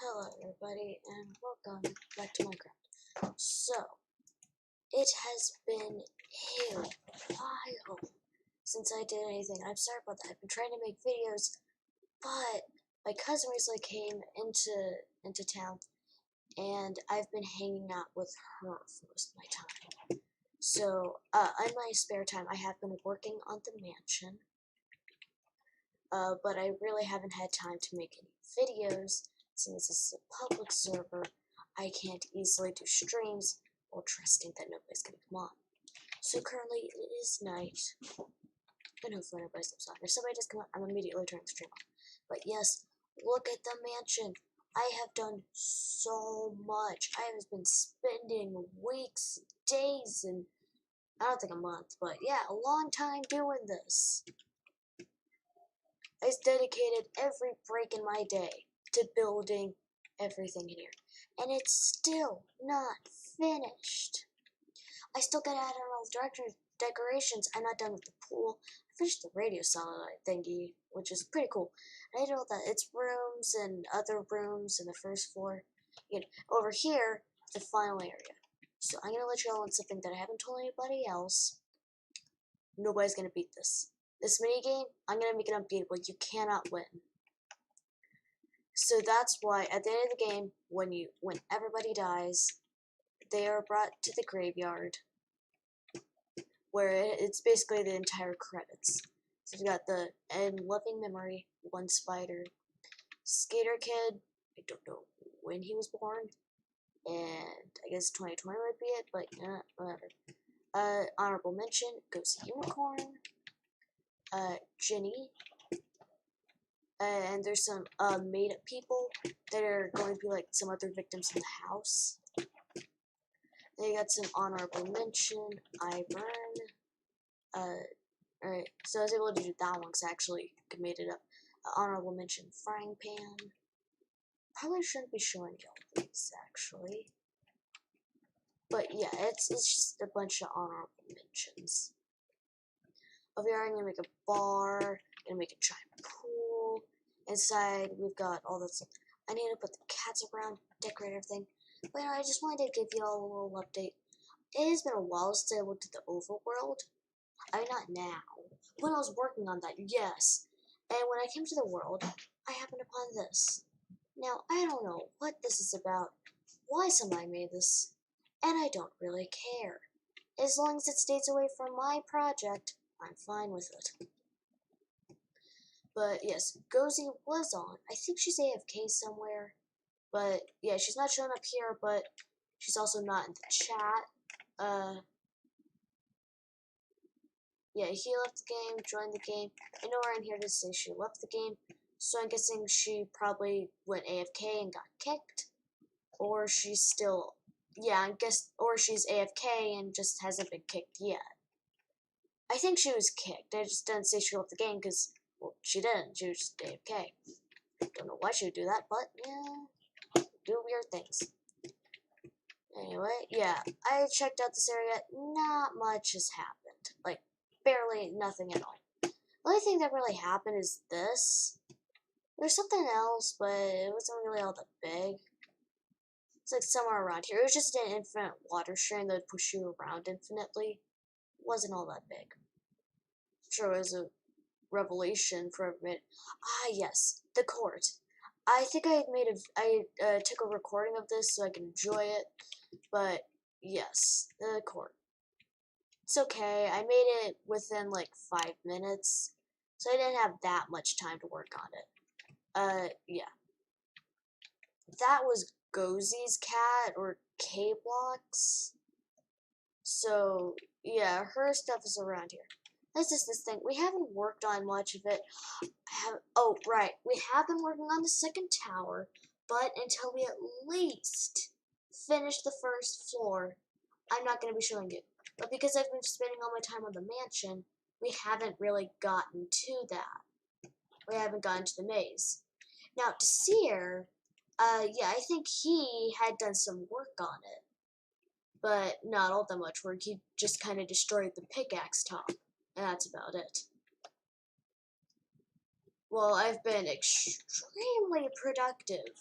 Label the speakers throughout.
Speaker 1: Hello everybody and welcome back to Minecraft. So, it has been a while since I did anything. I'm sorry about that. I've been trying to make videos, but my cousin recently came into town and I've been hanging out with her for most of my time. So, in my spare time, I have been working on the mansion, but I really haven't had time to make any videos. Since this is a public server, I can't easily do streams while trusting that nobody's gonna come on. So currently it is night, and hopefully nobody steps on. If somebody does come on, I'm immediately turning the stream off. But yes, look at the mansion. I have done so much. I have been spending weeks, days, and I don't think a month, but yeah, a long time doing this. I dedicated every break in my day to building everything in here, and it's still not finished. I still gotta add on all the decorations. I'm not done with the pool. I finished the radio satellite thingy, which is pretty cool. I did all that. It's rooms and other rooms in the first floor. Over here, the final area. So I'm gonna let you all on something that I haven't told anybody else. Nobody's gonna beat this. This mini game, I'm gonna make it unbeatable. You cannot win. So that's why at the end of the game, when everybody dies, they are brought to the graveyard, where it's basically the entire credits. So you got the end loving memory, one spider, Skater Kid. I don't know when he was born, and I guess 2020 would be it, but whatever. Honorable mention goes to Unicorn, Ginny. And there's some made-up people that are going to be like some other victims in the house. They got some honorable mention, I burn. Alright, so I was able to do that one because I actually made it up. Honorable mention, frying pan. Probably shouldn't be showing you all these actually. But yeah, it's just a bunch of honorable mentions. Over here, I'm gonna make a bar, gonna make a giant pool. Inside, we've got all this stuff. I need to put the cats around, decorate everything. But I just wanted to give you all a little update. It has been a while since I looked at the overworld. I mean, not now. When I was working on that, yes. And when I came to the world, I happened upon this. Now, I don't know what this is about, why somebody made this, and I don't really care. As long as it stays away from my project, I'm fine with it. But yes, Gozy was on. I think she's AFK somewhere. But yeah, she's not showing up here, but she's also not in the chat. Yeah, he left the game, joined the game. I know we're in here to say she left the game, so I'm guessing she probably went AFK and got kicked. Or she's still, yeah, or she's AFK and just hasn't been kicked yet. I think she was kicked. I just didn't say she left the game because, well, she didn't. She was just AFK. Don't know why she would do that, but yeah, do weird things. Anyway, yeah, I checked out this area. Not much has happened. Like, barely nothing at all. The only thing that really happened is this. There's something else, but it wasn't really all that big. It's like somewhere around here. It was just an infinite water stream that would push you around infinitely. It wasn't all that big. I'm sure it was a revelation for a minute. Ah, yes, the court. I think I took a recording of this so I can enjoy it, but yes, the court. It's okay. I made it within like 5 minutes, so I didn't have that much time to work on it. Yeah. That was Gozy's cat, or K-Blocks. So, yeah, her stuff is around here. That's just this thing. We haven't worked on much of it. Oh, right. We have been working on the second tower, but until we at least finish the first floor, I'm not going to be showing you. But because I've been spending all my time on the mansion, we haven't really gotten to that. We haven't gotten to the maze. Now, Desir, yeah, I think he had done some work on it. But not all that much work. He just kind of destroyed the pickaxe top. And that's about it. Well, I've been extremely productive.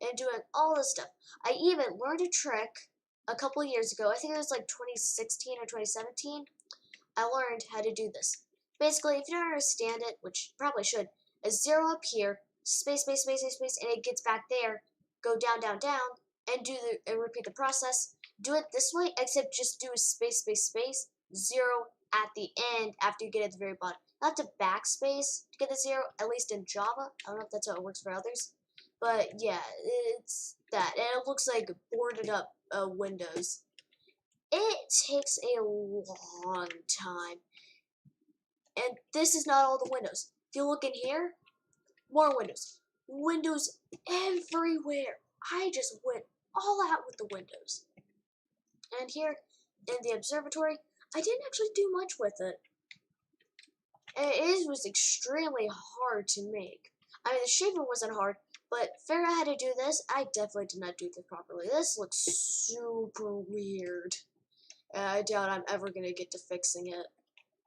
Speaker 1: and doing all this stuff. I even learned a trick a couple of years ago. I think it was like 2016 or 2017. I learned how to do this. Basically, if you don't understand it, which you probably should, a 0 up here, space, space, space, space, space, and it gets back there, go down, down, down, and repeat the process. Do it this way, except just do a space, space, space, 0 at the end after you get at the very bottom. Not to backspace to get the 0, at least in Java. I don't know if that's how it works for others. But yeah, it's that. And it looks like boarded up windows. It takes a long time. And this is not all the windows. If you look in here, more windows. Windows everywhere. I just went all out with the windows. And here in the observatory, I didn't actually do much with it. It was extremely hard to make. I mean, the shaver wasn't hard, but figuring out how to do this, I definitely did not do this properly. This looks super weird. And I doubt I'm ever going to get to fixing it,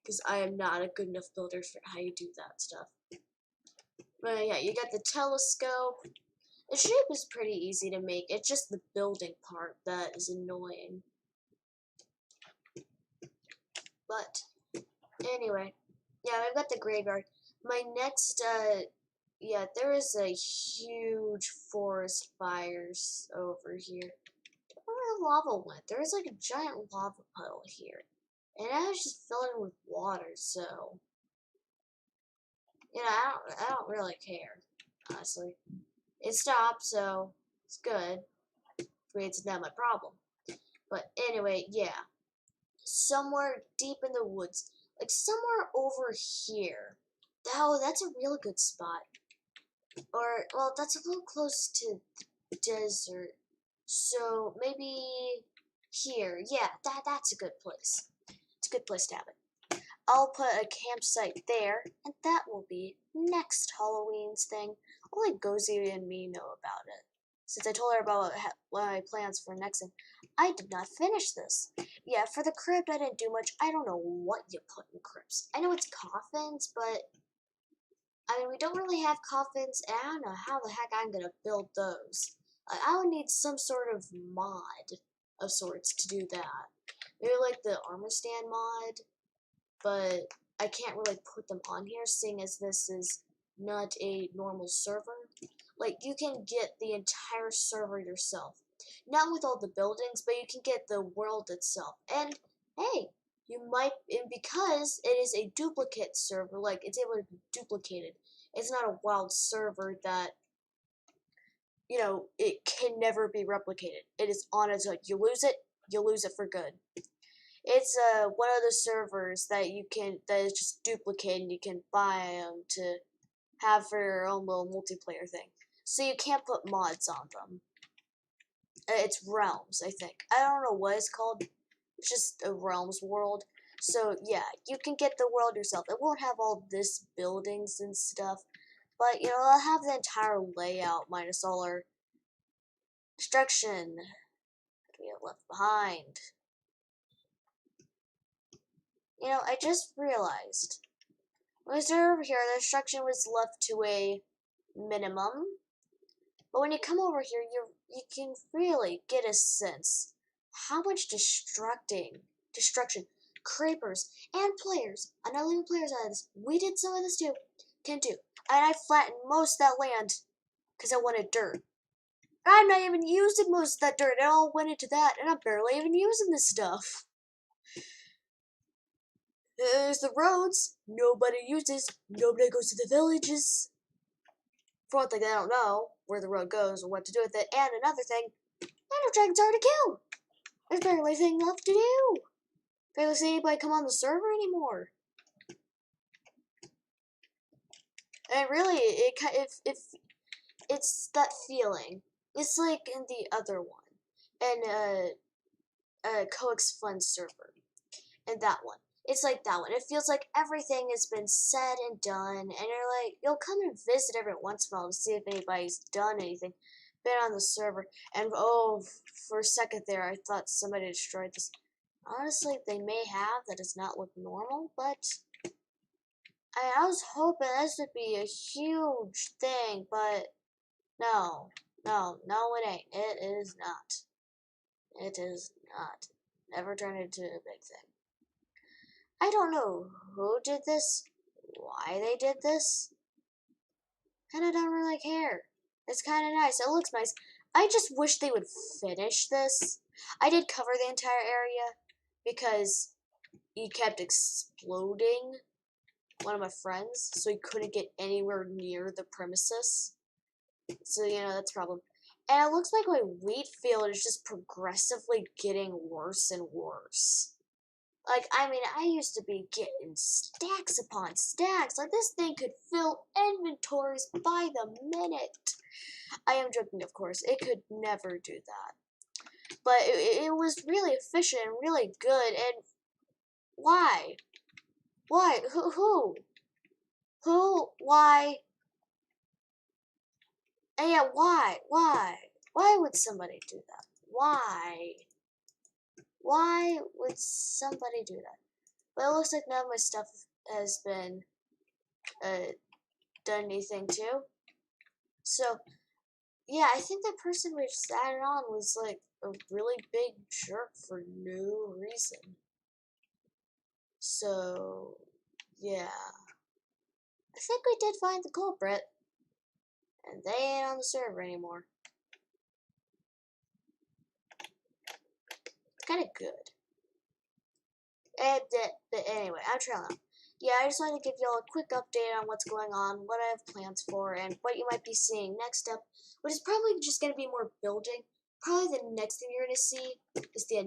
Speaker 1: because I am not a good enough builder for how you do that stuff. But yeah, you got the telescope. The shape is pretty easy to make. It's just the building part that is annoying. But anyway, yeah, I've got the graveyard. My next, yeah, there is a huge forest fires over here. I don't know where the lava went. There is like a giant lava puddle here. And I was just filling with water, so you know, I don't really care, honestly. It stopped, so it's good. It's not my problem. But anyway, yeah. Somewhere deep in the woods. Like somewhere over here. Oh, that's a really good spot. Or, well, that's a little close to the desert. So maybe here. Yeah, that's a good place. It's a good place to have it. I'll put a campsite there, and that will be next Halloween's thing. Only Gozy and me know about it. Since I told her about what my plans for next thing, I did not finish this. Yeah, for the crypt, I didn't do much. I don't know what you put in crypts. I know it's coffins, but I mean, we don't really have coffins, and I don't know how the heck I'm gonna build those. I would need some sort of mod of sorts to do that. Maybe like the armor stand mod, but I can't really put them on here, seeing as this is not a normal server. Like, you can get the entire server yourself. Not with all the buildings, but you can get the world itself. And, hey, you might, and because it is a duplicate server, like, it's able to be duplicated. It's not a wild server that, you know, it can never be replicated. It is on its own. You lose it for good. It's one of the servers that that is just duplicated, and you can buy them to have for your own little multiplayer thing. So you can't put mods on them. It's Realms, I think. I don't know what it's called. It's just a Realms world. So yeah, you can get the world yourself. It won't have all this buildings and stuff, but you know, it'll have the entire layout minus all our destruction that we have left behind. You know, I just realized when we started over here, the destruction was left to a minimum. But when you come over here, you can really get a sense how much destruction, creepers, and players, I'm not leaving players out of this, we did some of this too, can do. And I flattened most of that land because I wanted dirt. I'm not even using most of that dirt, it all went into that, and I'm barely even using this stuff. There's the roads, nobody uses, nobody goes to the villages. For one thing, they don't know where the road goes or what to do with it, and another thing, Ender Dragons are to kill. There's barely anything left to do. Barely see anybody come on the server anymore. And really, if it's that feeling, it's like in the other one, and Coax Fun server, and that one. It's like that one. It feels like everything has been said and done, and you're like, you'll come and visit every once in a while to see if anybody's done anything, been on the server, and oh, for a second there, I thought somebody destroyed this. Honestly, they may have. That does not look normal, but I was hoping this would be a huge thing, but no. No, no, it ain't. It is not. It is not. Never turned into a big thing. I don't know who did this, why they did this, and I don't really care. It's kind of nice. It looks nice. I just wish they would finish this. I did cover the entire area because he kept exploding one of my friends, so he couldn't get anywhere near the premises. So, that's a problem. And it looks like my wheat field is just progressively getting worse and worse. Like, I mean, I used to be getting stacks upon stacks. Like, this thing could fill inventories by the minute. I am joking, of course. It could never do that. But it was really efficient and really good. And why? Why? Who? Who? Why? And yeah, why? Why? Why would somebody do that? Why? Why would somebody do that? But it looks like none of my stuff has been done anything to. So, yeah, I think the person we just added on was like a really big jerk for no reason. So, yeah. I think we did find the culprit. And they ain't on the server anymore. It's kind of good. But anyway, I'm trailing out. Yeah, I just wanted to give y'all a quick update on what's going on, what I have plans for, and what you might be seeing next up, which is probably just going to be more building. Probably the next thing you're going to see is the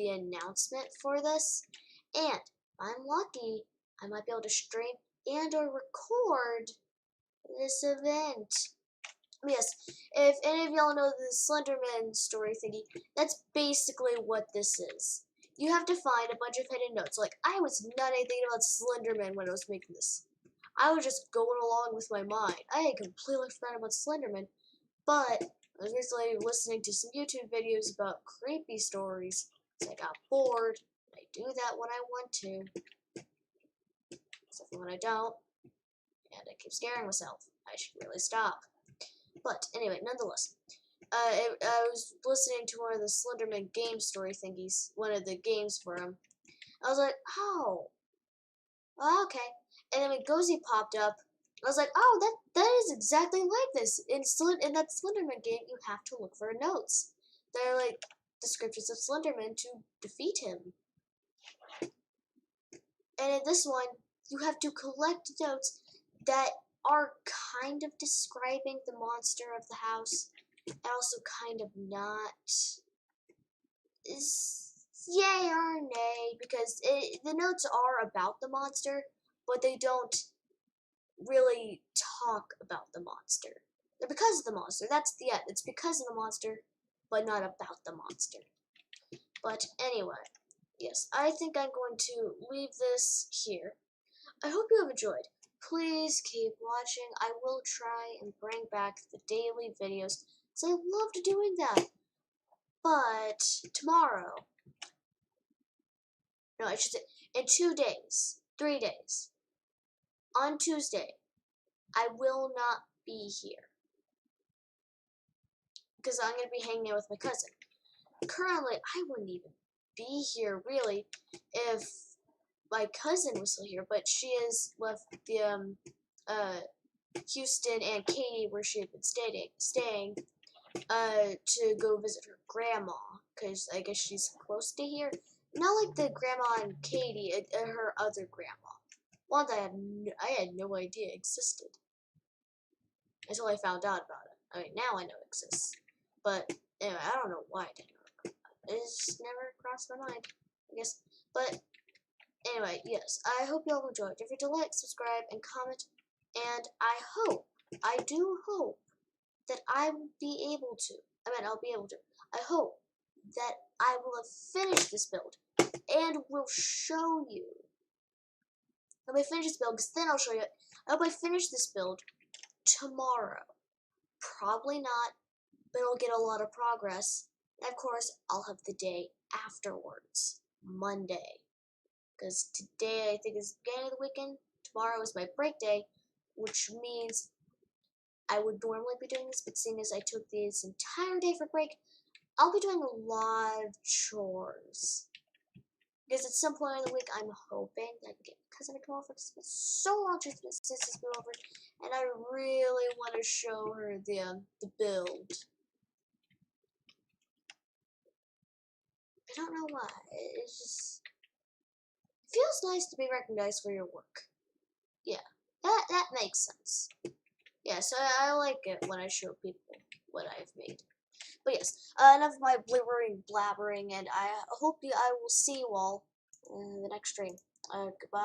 Speaker 1: announcement for this. And if I'm lucky, I might be able to stream and or record this event. Yes, if any of y'all know the Slenderman story thingy, that's basically what this is. You have to find a bunch of hidden notes. Like, I was not thinking about Slenderman when I was making this. I was just going along with my mind. I had completely forgotten about Slenderman, but I was recently listening to some YouTube videos about creepy stories, so I got bored. I do that when I want to, except for when I don't, and I keep scaring myself. I should really stop. But anyway, nonetheless, I was listening to one of the Slenderman game story thingies, one of the games for him. I was like, oh, okay. And then when Gozy popped up, I was like, oh, that is exactly like this. In that Slenderman game, you have to look for notes. They're like descriptions of Slenderman to defeat him. And in this one, you have to collect notes that are kind of describing the monster of the house, and also kind of not. Is yay or nay, because the notes are about the monster, but they don't really talk about the monster. They're because of the monster. That's the end. It's because of the monster, but not about the monster. But anyway, yes, I think I'm going to leave this here. I hope you have enjoyed. Please keep watching. I will try and bring back the daily videos, because I loved doing that. But tomorrow, no, I should say, in 2 days, 3 days, on Tuesday, I will not be here. Because I'm going to be hanging out with my cousin. Currently, I wouldn't even be here, really, if my cousin was still here, but she has left the, Houston and Katy, where she had been staying, to go visit her grandma, because I guess she's close to here. Not like the grandma and Katy, her other grandma. One that I had no idea existed. Until I found out about it. I mean, now I know it exists. But, anyway, I don't know why I didn't know. It just never crossed my mind, I guess. But, anyway, yes, I hope y'all enjoyed. Don't forget to like, subscribe, and comment. And I do hope, that I will be able to. I'll be able to. I hope that I will have finished this build and will show you. Let me finish this build, because then I'll show you it. I hope I finish this build tomorrow. Probably not, but it'll get a lot of progress. And of course, I'll have the day afterwards, Monday. Because today, I think, is the beginning of the weekend. Tomorrow is my break day, which means I would normally be doing this, but seeing as I took this entire day for break, I'll be doing a lot of chores. Because at some point in the week, I'm hoping that I can get my cousin to come over, because it's been so long since she's been over, and I really want to show her the build. I don't know why. It just feels nice to be recognized for your work. Yeah, that makes sense. Yeah, so I like it when I show people what I've made. But yes, enough of my blabbering, and I hope I will see you all in the next stream. Goodbye.